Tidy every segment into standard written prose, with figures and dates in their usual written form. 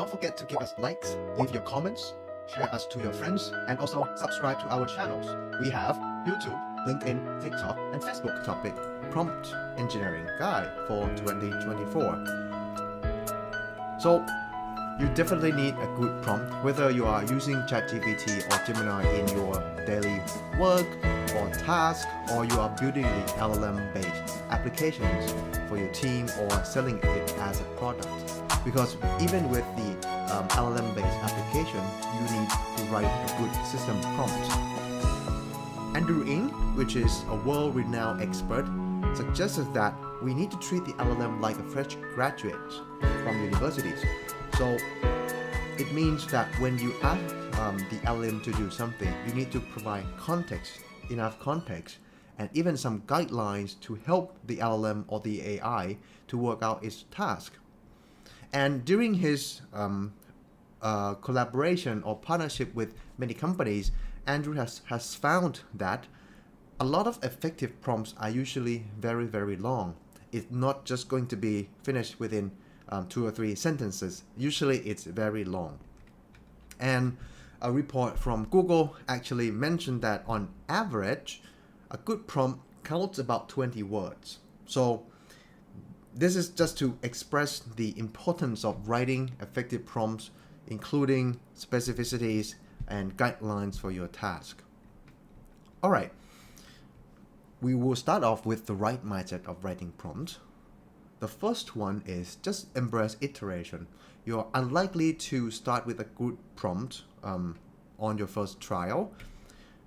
Don't forget to give us likes, leave your comments, share us to your friends, and also subscribe to our channels. We have YouTube, LinkedIn, TikTok, and Facebook topic Prompt Engineering Guide for 2024. So you definitely need a good prompt, whether you are using ChatGPT or Gemini in your daily work or task, or you are building the LLM-based applications for your team or selling it as a product. Because even with the LLM-based application, you need to write a good system prompt. Andrew Ng, which is a world-renowned expert, suggested that we need to treat the LLM like a fresh graduate from universities. So it means that when you ask the LLM to do something, you need to provide context, enough context, and even some guidelines to help the LLM or the AI to work out its task. And during his collaboration or partnership with many companies, Andrew has found that a lot of effective prompts are usually very, very long. It's not just going to be finished within 2 or 3 sentences. Usually it's very long. And a report from Google actually mentioned that on average, a good prompt counts about 20 words. So this is just to express the importance of writing effective prompts, including specificities and guidelines for your task. All right, we will start off with the right mindset of writing prompts. The first one is just embrace iteration. You're unlikely to start with a good prompt on your first trial.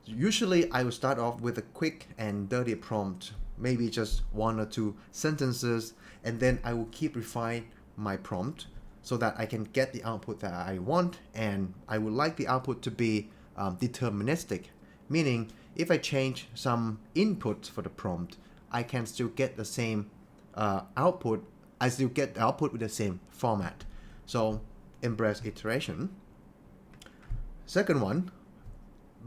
Usually I will start off with a quick and dirty prompt, maybe just 1 or 2 sentences, and then I will keep refining my prompt so that I can get the output that I want, and I would like the output to be deterministic, meaning if I change some input for the prompt, I can still get the same output. I still get the output with the same format. So embrace iteration. Second one,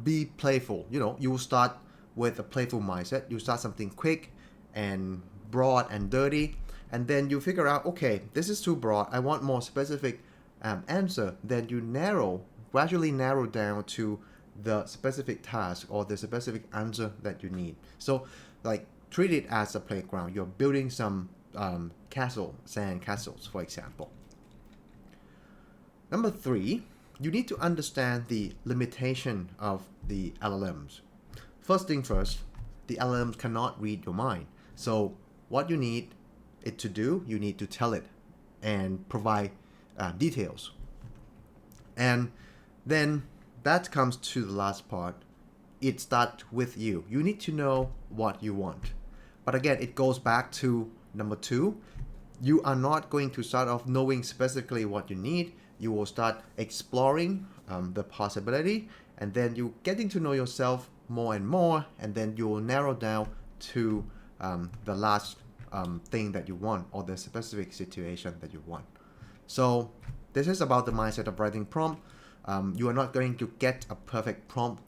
be playful. You will start with a playful mindset. You start something quick and broad and dirty, and then you figure out, okay, this is too broad, I want more specific answer. Then you gradually narrow down to the specific task or the specific answer that you need. So like treat it as a playground. You're building some sand castles, for example. Number 3, you need to understand the limitation of the LLMs. First thing first, the LLMs cannot read your mind. So what you need it to do, you need to tell it and provide details. And then that comes to the last part. It starts with you. You need to know what you want. But again, it goes back to number 2. You are not going to start off knowing specifically what you need. You will start exploring the possibility, and then you getting to know yourself more and more, and then you will narrow down to the last thing that you want, or the specific situation that you want. So this is about the mindset of writing prompt. You are not going to get a perfect prompt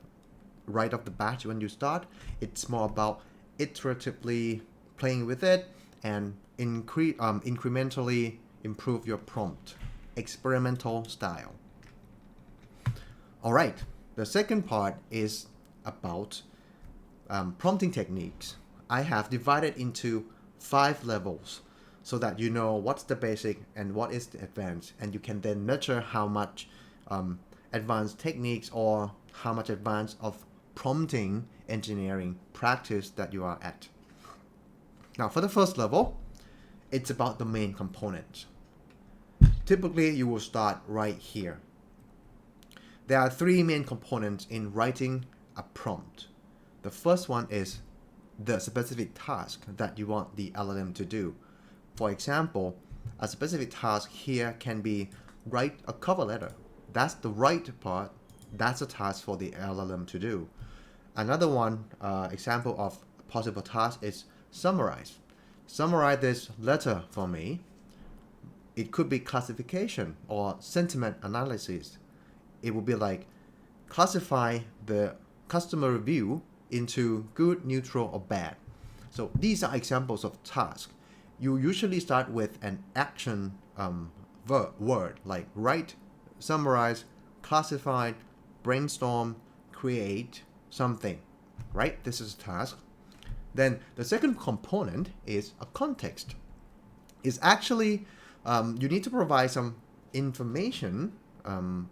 right off the bat when you start. It's more about iteratively playing with it and incrementally improve your prompt. Experimental style. All right, the second part is about prompting techniques. I have divided into 5 levels so that you know what's the basic and what is the advanced, and you can then measure how much advanced techniques or how much advanced of prompting engineering practice that you are at. Now for the first level, it's about the main components. Typically you will start right here. There are 3 main components in writing a prompt. The first one is the specific task that you want the LLM to do. For example, a specific task here can be write a cover letter. That's the right part. That's a task for the LLM to do. Another one example of possible task is summarize. Summarize this letter for me. It could be classification or sentiment analysis. It would be like classify the customer review into good, neutral, or bad. So these are examples of tasks. You usually start with an action word like write, summarize, classify, brainstorm, create something, right? This is a task. Then the second component is a context. It's actually, you need to provide some information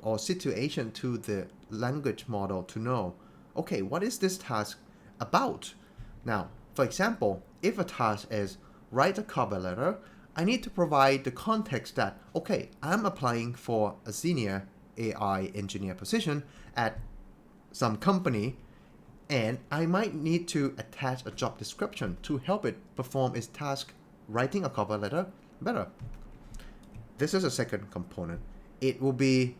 or situation to the language model to know, okay, what is this task about? Now, for example, if a task is write a cover letter, I need to provide the context that, okay, I'm applying for a senior AI engineer position at some company, and I might need to attach a job description to help it perform its task writing a cover letter better. This is a second component. It will be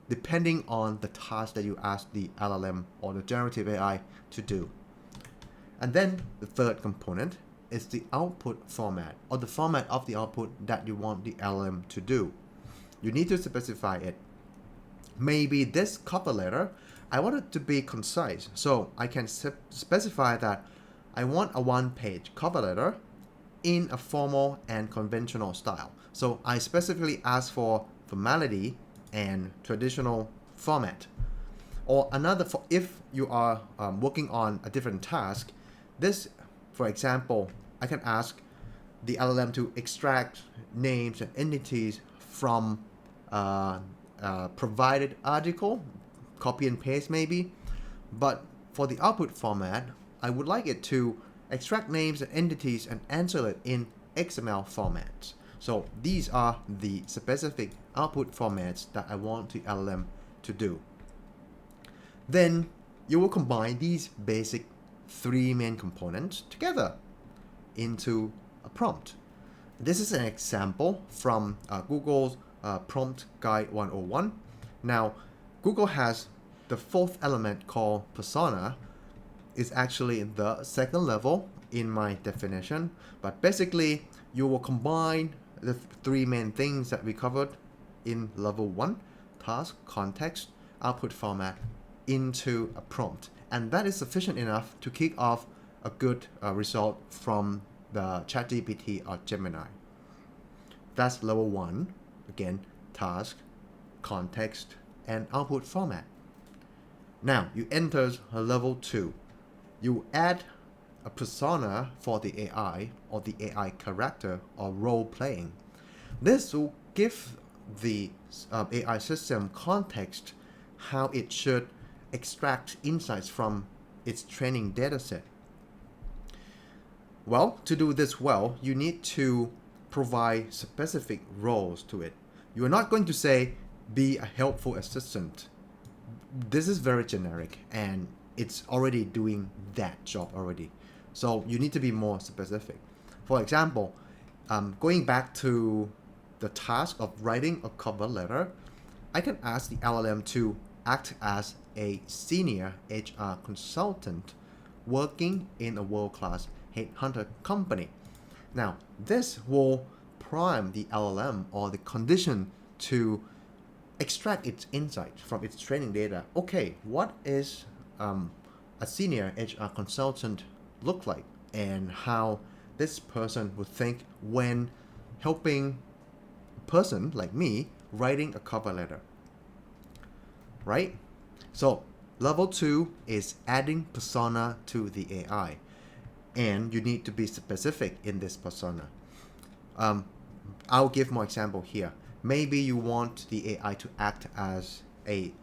depending on the task that you ask the LLM or the generative AI to do. And then the third component is the output format, or the format of the output that you want the LLM to do. You need to specify it. Maybe this cover letter, I want it to be concise, so I can specify that I want a one-page cover letter in a formal and conventional style. So I specifically ask for formality and traditional format. Or another, if you are working on a different task, this, for example, I can ask the LLM to extract names and entities from provided article, copy and paste maybe. But for the output format, I would like it to extract names and entities and answer it in XML formats. So these are the specific output formats that I want the LLM to do. Then you will combine these basic three main components together into a prompt. This is an example from Google's Prompt Guide 101. Now, Google has the fourth element called persona. Is actually the second level in my definition, but basically you will combine the three main things that we covered in level 1, task, context, output format, into a prompt, and that is sufficient enough to kick off a good result from the ChatGPT or Gemini. That's level 1, again, task, context, and output format. Now you enter level 2. You add a persona for the AI or the AI character or role playing. This will give the AI system context how it should extract insights from its training dataset. Well, to do this well, you need to provide specific roles to it. You are not going to say, be a helpful assistant. This is very generic and it's already doing that job already. So you need to be more specific. For example, going back to the task of writing a cover letter, I can ask the LLM to act as a senior HR consultant working in a world-class headhunter company. Now, this will prime the LLM or the condition to extract its insight from its training data. Okay, what is a senior HR consultant look like, and how this person would think when helping a person like me writing a cover letter, right? So level 2 is adding persona to the AI, and you need to be specific in this persona. I'll give more example here. Maybe you want the AI to act as a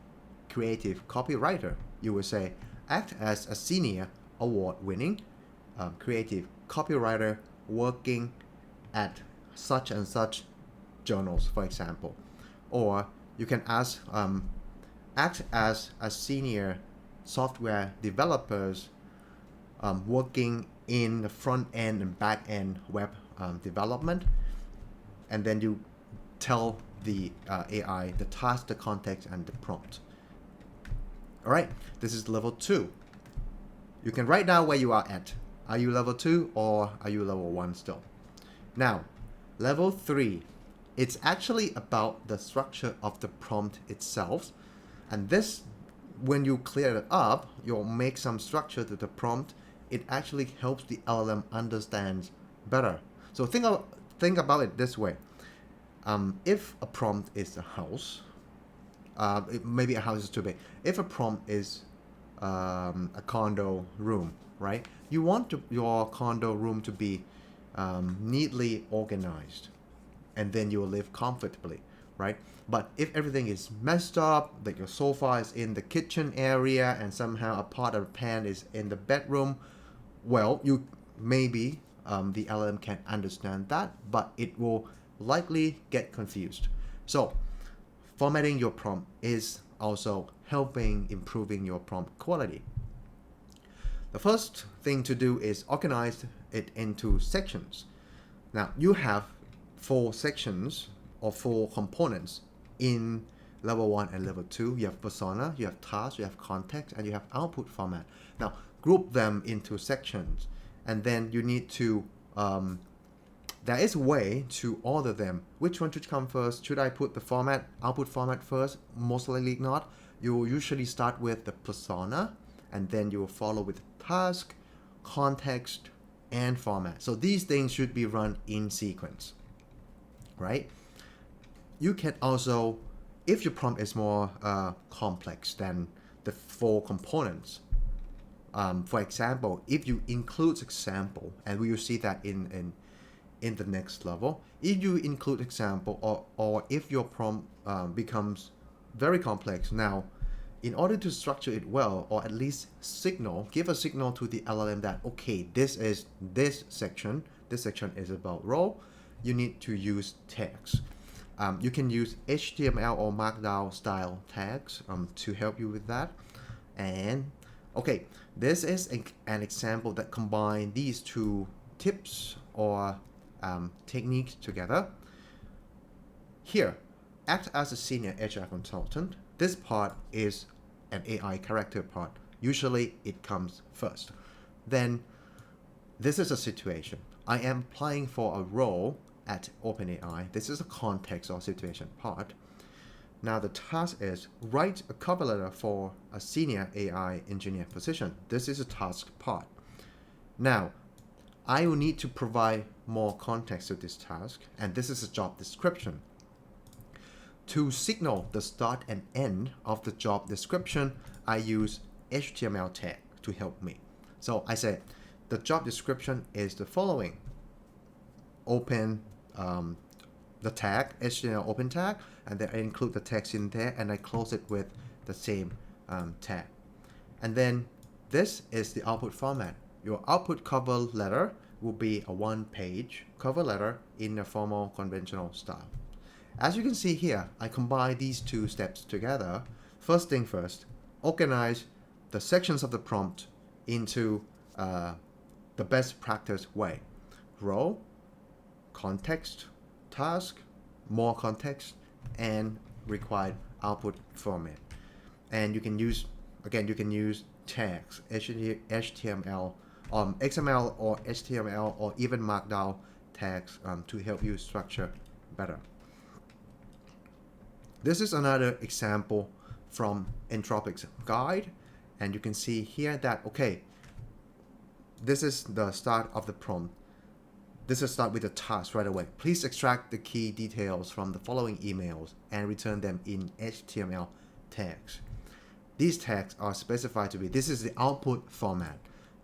creative copywriter. You will say, act as a senior award-winning creative copywriter working at such and such journals, for example. Or you can ask, act as a senior software developers working in the front end and back end web development, and then you tell the AI the task, the context, and the prompt. All right, this is level 2. You can write down where you are at. Are you level 2 or are you level 1 still? Now, level 3, it's actually about the structure of the prompt itself. And this, when you clear it up, you'll make some structure to the prompt. It actually helps the LLM understand better. So think about it this way. If a prompt is a house, maybe a house is too big. If a prompt is a condo room, right? You want your condo room to be neatly organized, and then you will live comfortably, right? But if everything is messed up, like your sofa is in the kitchen area and somehow a pot of pan is in the bedroom, well, you maybe the LLM can understand that, but it will likely get confused. So formatting your prompt is also helping improving your prompt quality. The first thing to do is organize it into sections. Now you have 4 sections or 4 components in level 1 and level 2. You have persona, you have task, you have context, and you have output format. Now group them into sections, and then you need to there is a way to order them. Which one should come first? Should I put the format, output format first? Most likely not. You will usually start with the persona, and then you will follow with task, context, and format. So these things should be run in sequence, right? You can also, if your prompt is more complex than the 4 components, for example, if you include example, and we will see that in the next level, if you include example, or if your prompt becomes very complex, now in order to structure it well, or at least give a signal to the LLM that, okay, this is this section is about role, you need to use tags. You can use HTML or Markdown style tags to help you with that. And okay, this is an example that combine these 2 tips or techniques together. Here, act as a senior HR consultant. This part is an AI character part. Usually it comes first. Then this is a situation. I am applying for a role at OpenAI. This is a context or situation part. Now the task is write a cover letter for a senior AI engineer position. This is a task part. Now I will need to provide more context to this task, and this is a job description. To signal the start and end of the job description, I use HTML tag to help me. So I say the job description is the following. Open the tag, HTML open tag, and then I include the text in there, and I close it with the same tag. And then this is the output format. Your output cover letter will be a 1-page cover letter in a formal conventional style. As you can see here, I combine these 2 steps together. First thing first, organize the sections of the prompt into the best practice way. Role, context, task, more context, and required output format. And you can use, again, you can use tags, HTML, XML or HTML or even Markdown tags to help you structure better. This is another example from Anthropic's guide, and you can see here that, okay, this is the start of the prompt. This is start with the task right away. Please extract the key details from the following emails and return them in HTML tags. These tags are specified to be, this is the output format.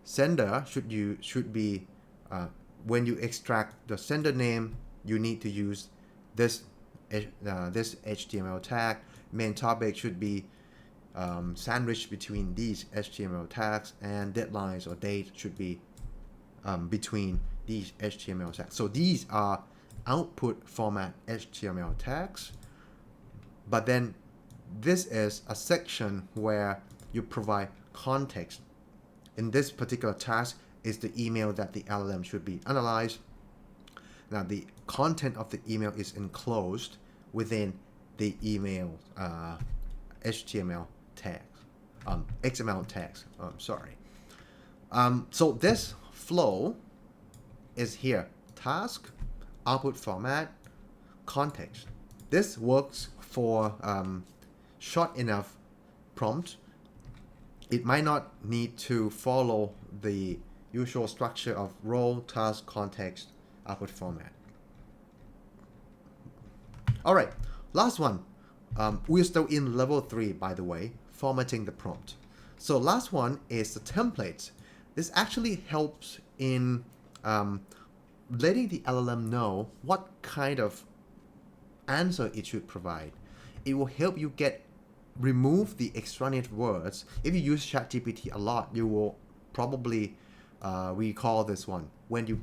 Sender should be, when you extract the sender name, you need to use this HTML tag. Main topic should be sandwiched between these HTML tags, and deadlines or date should be between these HTML tags. So these are output format HTML tags. But then this is a section where you provide context. In this particular task is the email that the LLM should be analyzed. Now the content of the email is enclosed within the email HTML tags, XML tags. Sorry. So this flow is here: task, output format, context. This works for short enough prompt. It might not need to follow the usual structure of role, task, context, output format. All right, last one. We're still in level 3, by the way, formatting the prompt. So last one is the templates. This actually helps in letting the LLM know what kind of answer it should provide. It will help you remove the extraneous words. If you use ChatGPT a lot, you will probably recall this one. When you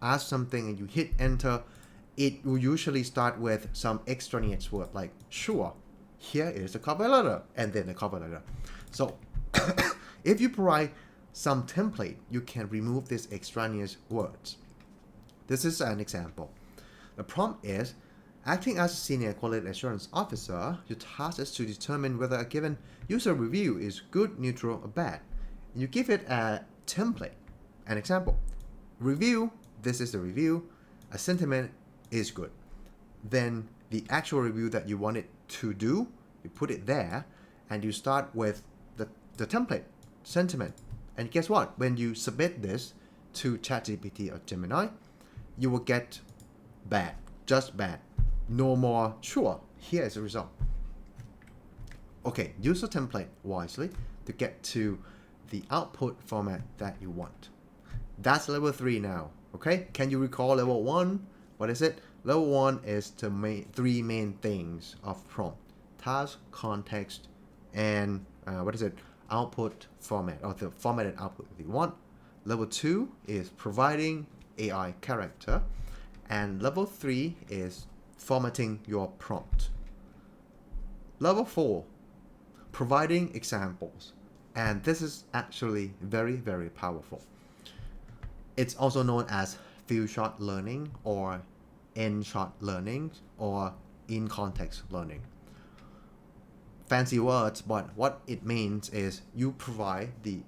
ask something and you hit enter, it will usually start with some extraneous word like sure, here is a cover letter, and then a cover letter. So if you provide some template, you can remove these extraneous words. This is an example. The prompt is, acting as a senior quality assurance officer, your task is to determine whether a given user review is good, neutral, or bad. And you give it a template. An example. Review, this is the review. A sentiment is good. Then the actual review that you want it to do, you put it there, and you start with the template, sentiment. And guess what? When you submit this to ChatGPT or Gemini, you will get bad, just bad. No more sure, here is the result. Okay, use the template wisely to get to the output format that you want. That's level 3 now, okay? Can you recall level 1? What is it? Level 1 is the three main things of prompt: task, context, and output format, or the formatted output that you want. Level 2 is providing AI character, and level 3 is formatting your prompt. Level 4, providing examples, and this is actually very, very powerful. It's also known as few-shot learning, or N-shot learning, or in-context learning. Fancy words, but what it means is you provide the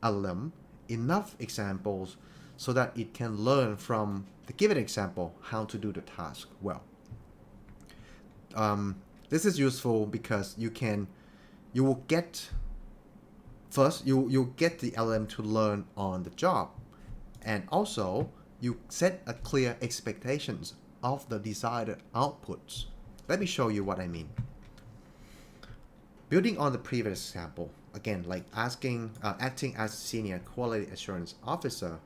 LLM enough examples so that it can learn from the given example how to do the task well. This is useful because you'll get the LLM to learn on the job, and also you set a clear expectations of the desired outputs. Let me show you what I mean. Building on the previous example, again, like acting as senior quality assurance officer,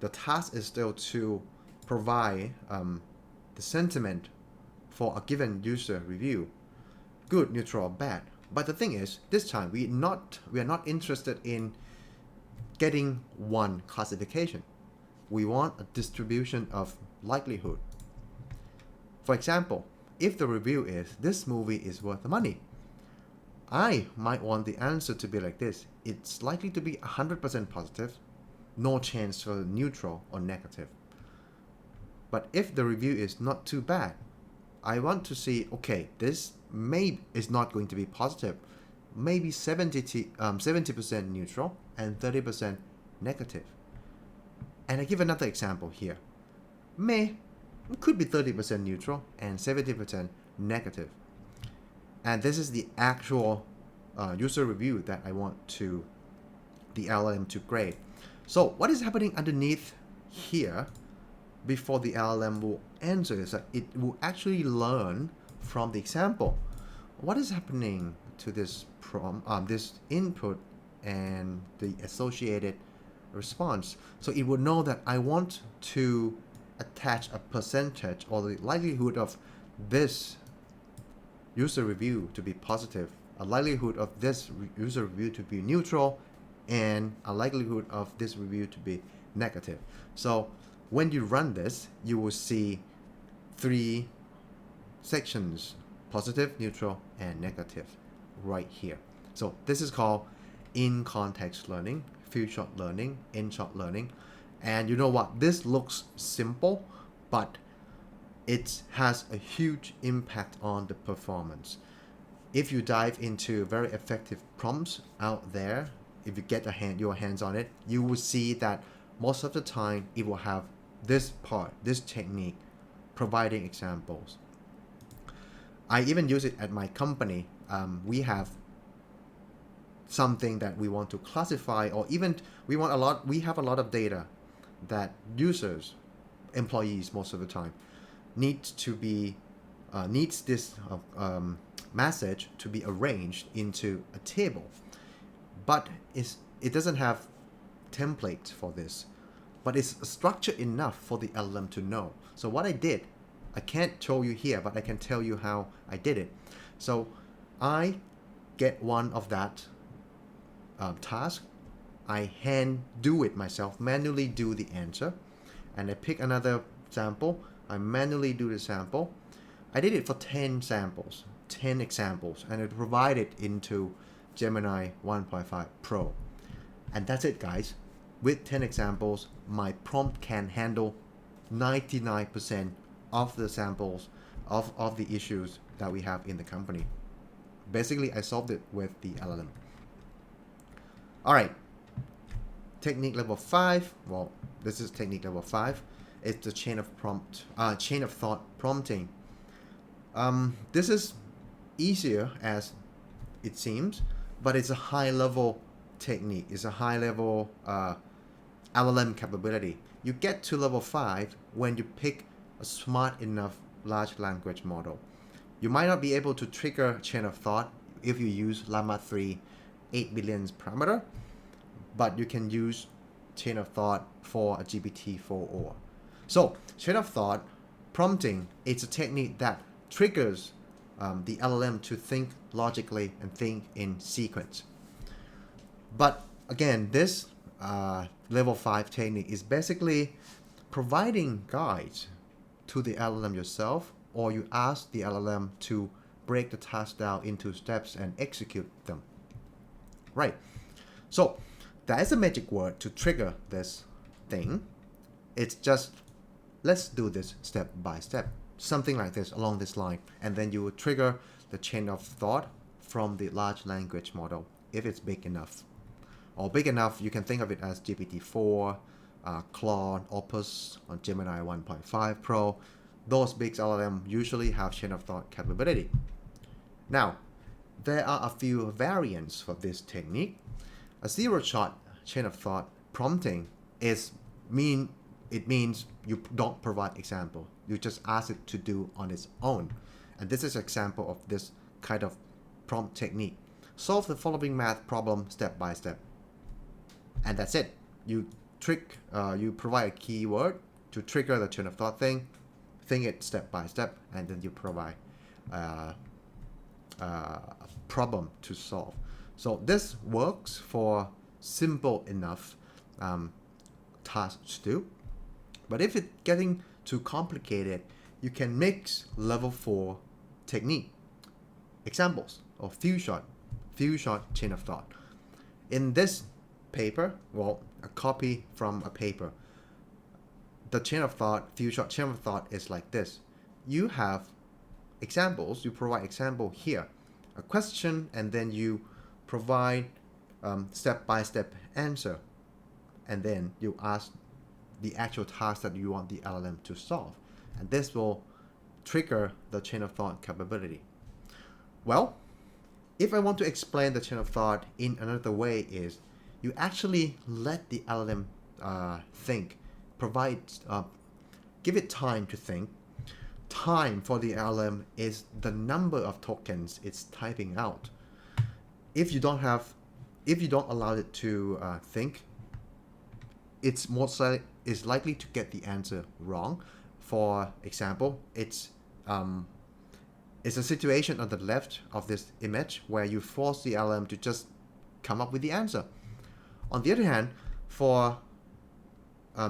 the task is still to provide the sentiment for a given user review, good, neutral, or bad. But the thing is, this time we are not interested in getting one classification. We want a distribution of likelihood. For example, if the review is, this movie is worth the money, I might want the answer to be like this: it's likely to be 100% positive, no chance for neutral or negative. But if the review is not too bad, I want to see, okay, this is not going to be positive, maybe 70% neutral and 30% negative. And I give another example here. It could be 30% neutral and 70% negative. And this is the actual user review that I want the LLM to grade. So what is happening underneath here before the LLM will answer is that it will actually learn from the example. What is happening to this this input and the associated response? So it will know that I want to attach a percentage or the likelihood of this user review to be positive, a likelihood of this user review to be neutral, and a likelihood of this review to be negative. So when you run this, you will see 3 sections: positive, neutral, and negative right here. So this is called in-context learning, few-shot learning, in-shot learning. And you know what? This looks simple, but it has a huge impact on the performance. If you dive into very effective prompts out there, if you get your hands on it, you will see that most of the time it will have this part, this technique, providing examples. I even use it at my company. We have something that we want to classify, or even we have a lot of data that users, employees most of the time, need to be needs this message to be arranged into a table, but it doesn't have templates for this, but it's structured enough for the LLM to know. So what I did, I can't show you here, but I can tell you how I did it. So I get one of that task, I hand do it myself, manually do the answer, and I pick another sample, I manually do the sample. I did it for 10 samples, 10 examples, and it provided into Gemini 1.5 Pro. And that's it, guys. With 10 examples, my prompt can handle 99% of the samples of the issues that we have in the company. Basically, I solved it with the LLM. All right. Technique level 5. Well, this is technique level 5. It's the chain of thought prompting. This is easier as it seems, but it's a high-level technique. It's a high-level LLM capability. You get to level 5 when you pick a smart enough large language model. You might not be able to trigger chain of thought if you use Llama 3 8 billion parameter, but you can use chain of thought for a GPT-4o. So chain of thought prompting, it's a technique that triggers the LLM to think logically and think in sequence. But again, this level 5 technique is basically providing guides to the LLM yourself, or you ask the LLM to break the task down into steps and execute them. Right. So there is a magic word to trigger this thing. It's just, let's do this step by step. Something like this along this line. And then you will trigger the chain of thought from the large language model if it's big enough. Or big enough, you can think of it as GPT-4, Claude, Opus, or Gemini 1.5 Pro. Those big LLM usually have chain of thought capability. Now, there are a few variants for this technique. A zero-shot chain of thought prompting means you don't provide example. You just ask it to do on its own. And this is an example of this kind of prompt technique. Solve the following math problem step by step. And that's it. You provide a keyword to trigger the chain of thought thing, think it step by step, and then you provide a problem to solve. So this works for simple enough tasks to do. But if it's getting too complicated, you can mix level 4 technique. Examples of few shot chain of thought. In this paper, well, a copy from a paper, the chain of thought, few shot chain of thought is like this. You have examples, you provide example here, a question, and then you provide step-by-step answer, and then you ask the actual task that you want the LLM to solve, and this will trigger the chain of thought capability. Well, if I want to explain the chain of thought in another way is you actually let the LLM think, give it time to think. Time for the LLM is the number of tokens it's typing out. If you don't allow it to think, it's likely to get the answer wrong. For example, it's a situation on the left of this image where you force the LLM to just come up with the answer. On the other hand, for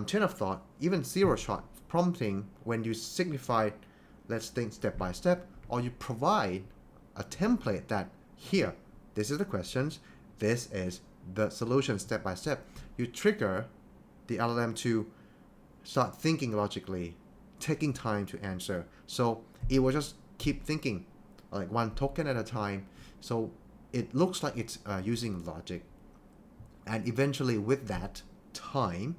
chain of thought, even zero-shot prompting, when you signify, let's think step by step, or you provide a template that here, this is the questions, this is the solution step by step, you trigger the LLM to start thinking logically, taking time to answer. So it will just keep thinking, like one token at a time. So it looks like it's using logic. And eventually with that time,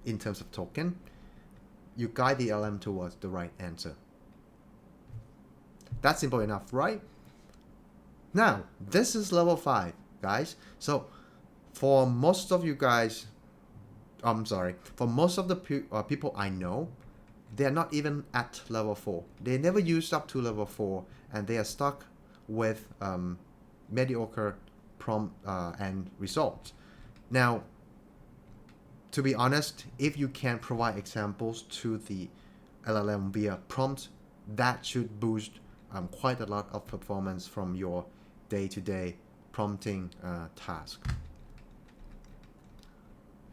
in terms of token, you guide the LLM towards the right answer. That's simple enough, right? Now, this is level 5, guys. So for most of you guys, for most of the people I know, they're not even at level 4. They never used up to level 4, and they are stuck with mediocre prompt and results. Now, to be honest, if you can provide examples to the LLM via prompts, that should boost quite a lot of performance from your day-to-day prompting task.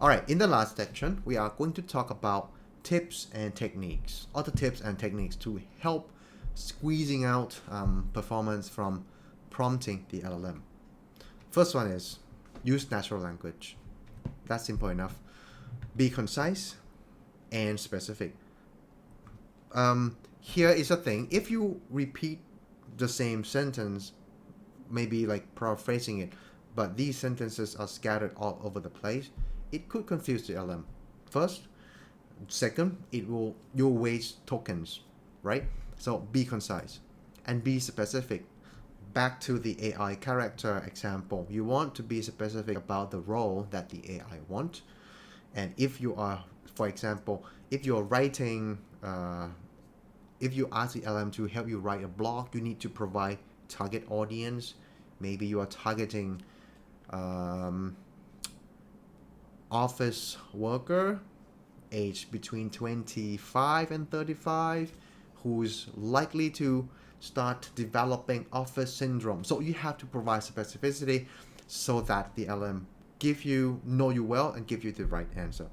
Alright, in the last section, we are going to talk about tips and techniques, other tips and techniques to help squeezing out performance from prompting the LLM. First one is use natural language. That's simple enough. Be concise and specific. Here is a thing. If you repeat the same sentence, maybe like paraphrasing it, but these sentences are scattered all over the place, it could confuse the LLM. First, second, you'll waste tokens, right? So be concise and be specific. Back to the AI character example, you want to be specific about the role that the AI wants. And if you are, for example, if you're writing, if you ask the LM to help you write a blog, you need to provide target audience. Maybe you are targeting office worker aged between 25 and 35 who's likely to start developing office syndrome. So you have to provide specificity so that the LM know you well and give you the right answer.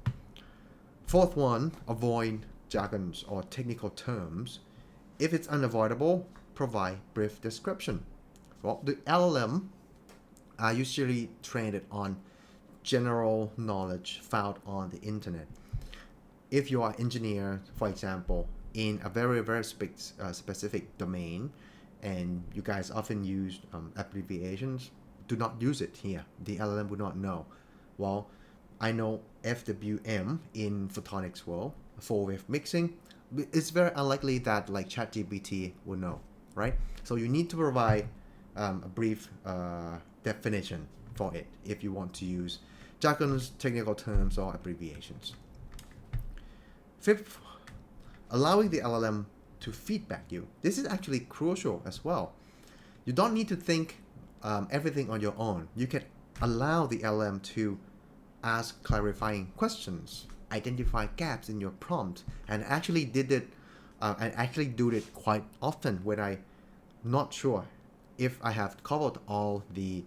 Fourth one, avoid jargons or technical terms. If it's unavoidable, provide brief description. Well, the LLM are usually trained on general knowledge found on the internet. If you are an engineer, for example, in a very, very specific domain, and you guys often use abbreviations, do not use it here. The LLM would not know. Well, I know FWM in photonics world, four-wave mixing. It's very unlikely that like ChatGPT will know, right? So you need to provide a brief definition for it if you want to use jargons, technical terms, or abbreviations. Fifth, allowing the LLM to feedback you. This is actually crucial as well. You don't need to think everything on your own. You can allow the LLM to ask clarifying questions, identify gaps in your prompt, and actually do it quite often when I'm not sure if I have covered all the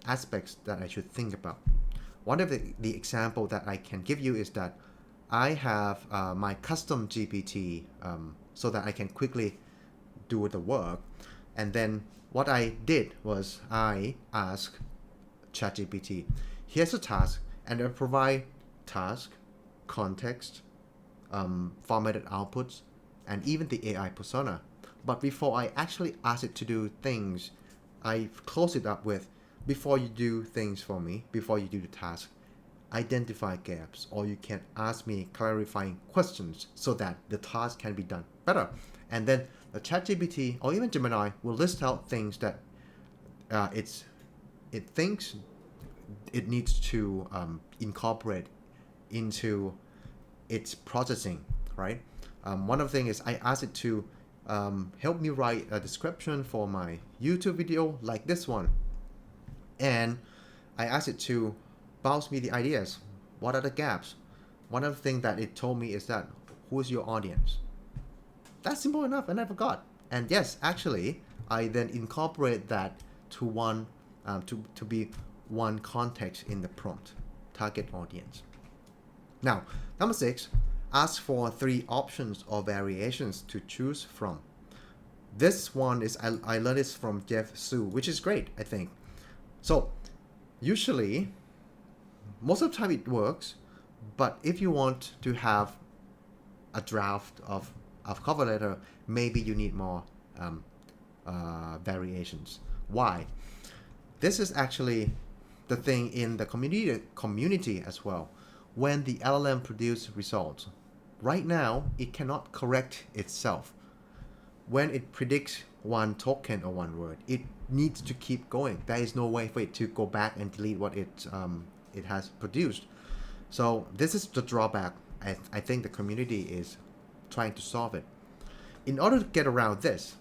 aspects that I should think about. One of the example that I can give you is that I have my custom GPT so that I can quickly do the work. And then what I did was I asked ChatGPT, here's a task, and I provide task, context, formatted outputs, and even the AI persona. But before I actually ask it to do things, I close it up with, before you do things for me, before you do the task, identify gaps, or you can ask me clarifying questions so that the task can be done better. And then the ChatGPT or even Gemini will list out things that it thinks it needs to incorporate into its processing, right? One of the things is I asked it to help me write a description for my YouTube video like this one. And I asked it to bounce me the ideas. What are the gaps? One of the things that it told me is that, who is your audience? That's simple enough, and I forgot. And yes, actually, I then incorporate that to one to be one context in the prompt, target audience. Now, number 6, ask for 3 options or variations to choose from. This one is, I learned this from Jeff Su, which is great, I think. So, usually, most of the time it works, but if you want to have a draft of cover letter, maybe you need more variations. Why? This is actually the thing in the community as well. When the LLM produces results, right now it cannot correct itself. When it predicts one token or one word, it needs to keep going. There is no way for it to go back and delete what it has produced. So this is the drawback. I think the community is trying to solve it. In order to get around this,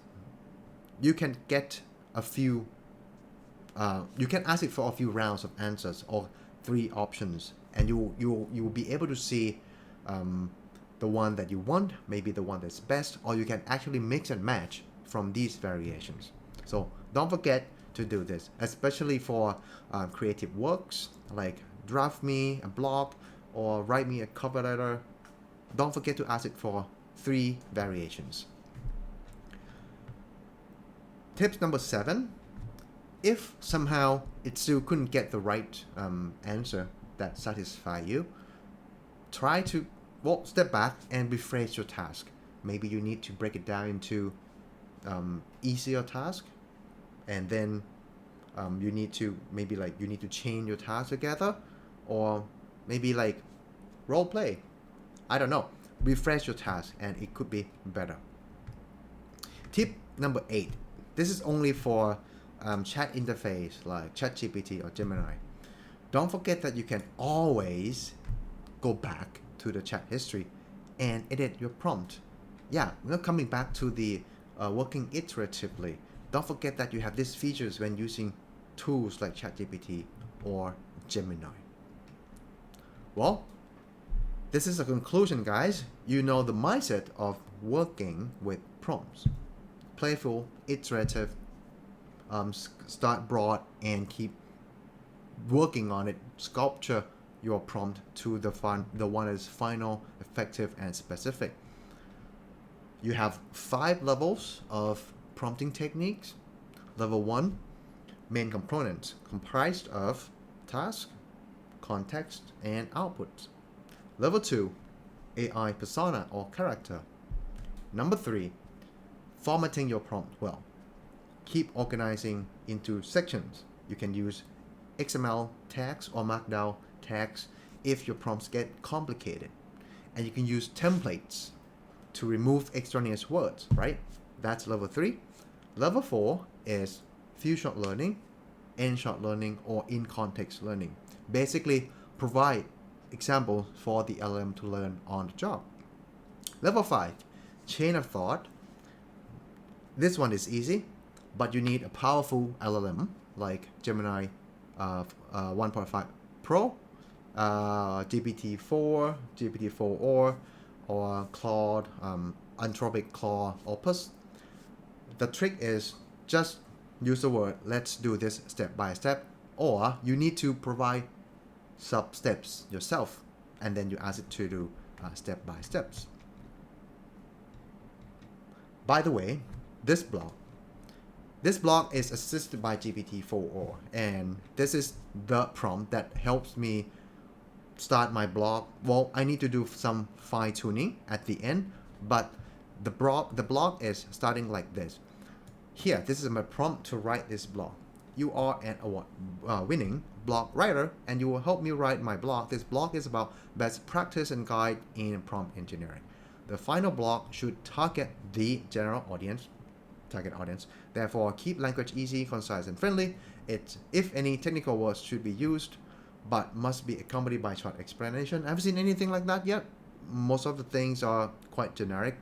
you can get a few, you can ask it for a few rounds of answers or 3 options, and you will be able to see the one that you want, maybe the one that's best, or you can actually mix and match from these variations. So don't forget to do this, especially for creative works like draft me a blog or write me a cover letter. Don't forget to ask it for 3 variations. Tips number 7, if somehow it still couldn't get the right answer that satisfies you, try to step back and rephrase your task. Maybe you need to break it down into easier tasks, and then you need to chain your tasks together, or maybe like role play. I don't know. Refresh your task and it could be better. Tip number 8. This is only for chat interface like ChatGPT or Gemini. Don't forget that you can always go back to the chat history and edit your prompt. Yeah, we're coming back to the working iteratively. Don't forget that you have these features when using tools like ChatGPT or Gemini. Well, this is a conclusion, guys. You know the mindset of working with prompts. Playful, iterative, start broad and keep working on it. Sculpture your prompt to the one that is final, effective, and specific. You have 5 levels of prompting techniques. Level 1, main components, comprised of task, context, and output. Level 2, AI persona or character. Number 3, formatting your prompt well. Keep organizing into sections. You can use XML tags or Markdown tags if your prompts get complicated. And you can use templates to remove extraneous words, right? That's level 3. Level 4 is few-shot learning, end-shot learning, or in-context learning. Basically, provide examples for the LLM to learn on the job. Level 5, chain of thought. This one is easy, but you need a powerful LLM like Gemini 1.5 Pro, GPT-4, GPT-4 or Claude, Anthropic Claude Opus. The trick is just use the word, let's do this step by step, or you need to provide sub-steps yourself, and then you ask it to do step by steps. By the way, this blog is assisted by GPT-4, and this is the prompt that helps me start my blog. Well, I need to do some fine-tuning at the end, but the blog is starting like this. Here, this is my prompt to write this blog. You are an award-winning blog writer, and you will help me write my blog. This blog is about best practice and guide in prompt engineering. The final blog should target the general audience, target audience. Therefore, keep language easy, concise, and friendly. If any technical words should be used, but must be accompanied by short explanation. I haven't seen anything like that yet. Most of the things are quite generic.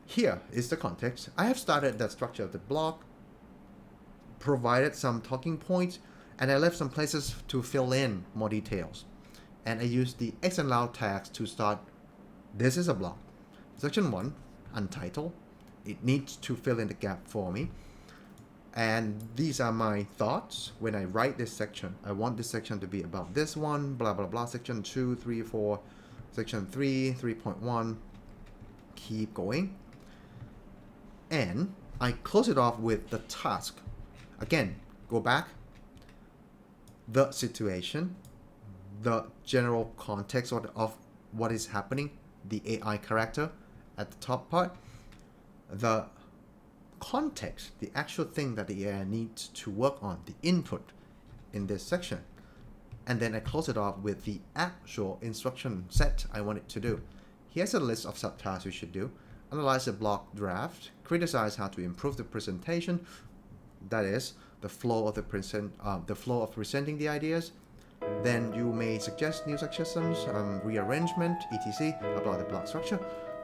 Here is the context. I have started the structure of the blog, provided some talking points, and I left some places to fill in more details. And I used the X and loud tags to start. This is a blog. Section 1, untitled. It needs to fill in the gap for me. And these are my thoughts when I write this section. I want this section to be about this one, blah, blah, blah. Section 2, 3, 4, section 3, 3.1. Keep going. And I close it off with the task. Again, go back. The situation, the general context of what is happening, the AI character at the top part, the context, the actual thing that the AI needs to work on, the input in this section. And then I close it off with the actual instruction set I want it to do. Here's a list of subtasks you should do. Analyze the blog draft, criticize how to improve the presentation, that is, the flow of presenting the ideas. Then you may suggest new suggestions, rearrangement, etc. about the blog structure.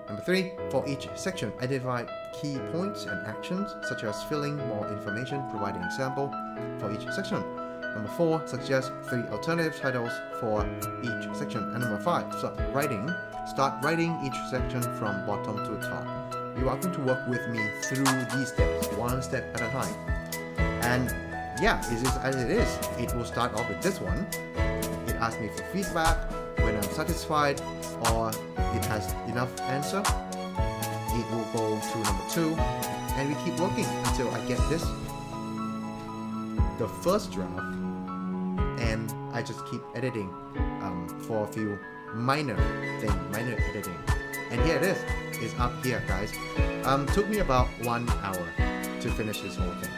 Number 3, for each section, identify key points and actions, such as filling more information, providing example for each section. Number 4, suggest 3 alternative titles for each section. And number 5, start writing each section from bottom to top. You are going to work with me through these steps, one step at a time. And yeah, it is as it is. It will start off with this one. It asks me for feedback when I'm satisfied or it has enough answer. It will go to number 2, and we keep working until I get this, the first draft, and I just keep editing for a few minor editing. And here it is. It's up here, guys. Took me about 1 hour to finish this whole thing.